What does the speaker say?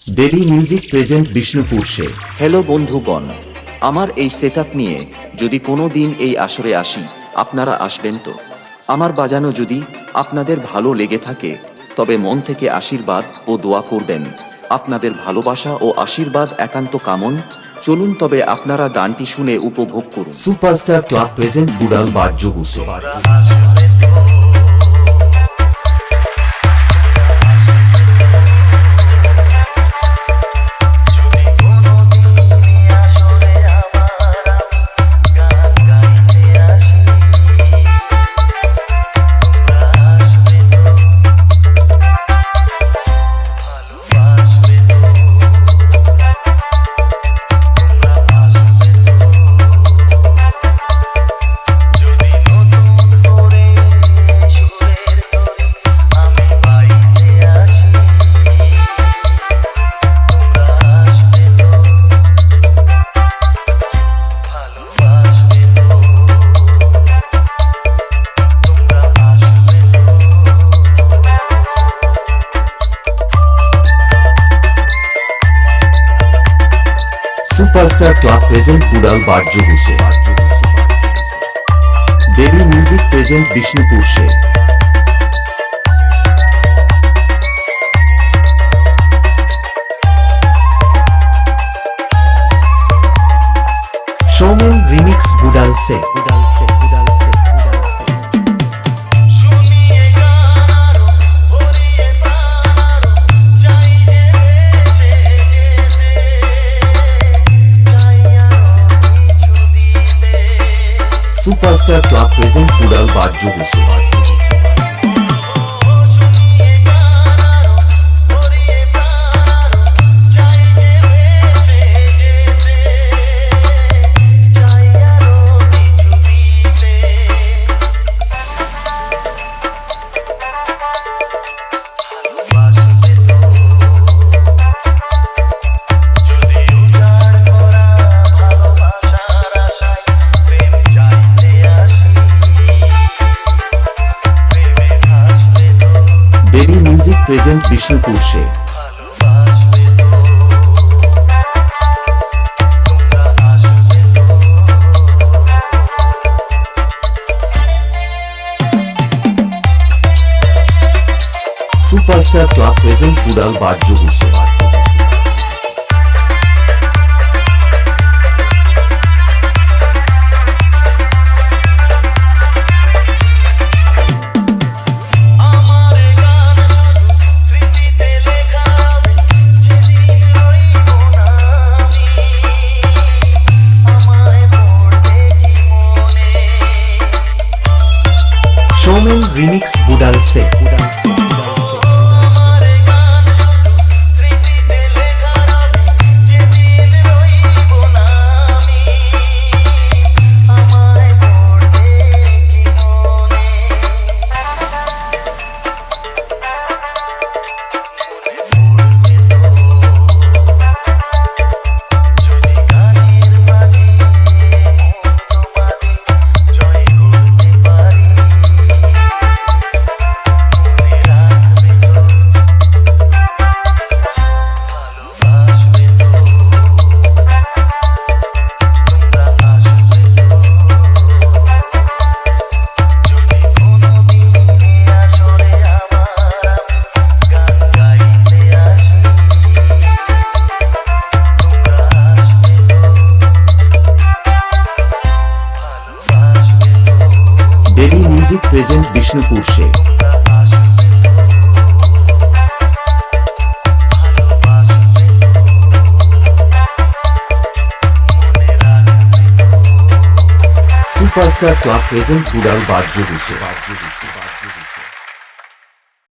দেবী music present Bishnupur সে। Hello বন্ধুগণ, আমার এই সেটআপ নিয়ে যদি কোনো দিন এই আসরে আসি, আপনারা আসবেন তো? আমার বাজানো যদি আপনাদের ভালো লেগে থাকে তবে মন থেকে আশীর্বাদ ও দোয়া করবেন। আপনাদের ভালোবাসা ও আশীর্বাদ একান্ত কামন। চলুন তবে আপনারা গানটি শুনে উপভোগ করুন। সুপারস্টার ক্লাব প্রেজেন্ট বুড়াল বাদ্য হুসে। সুপারস্টার ক্লাব প্রেজেন্ট বুড়াল বাদ্য হুসে। দেবী মিউজিক প্রেজেন্ট বিষ্ণুপুর সে। সৌমেন রিমিক্স বুড়াল সে। সুপারস্টার ক্লাব প্রেজেন্ট বুড়াল বাদ্য হুসে। দেবী মিউজিক প্রেজেন্ট বিষ্ণুপুর সে। সুপারস্টার ক্লাব প্রেজেন্ট বুড়াল বাদ্য হুসে। সৌমেন রিমিক্স বুড়াল সে। দেবী মিউজিক প্রেজেন্ট বিষ্ণুপুর সে। সুপারস্টার ক্লাব প্রেজেন্ট বুড়াল বাদ্য হুসে।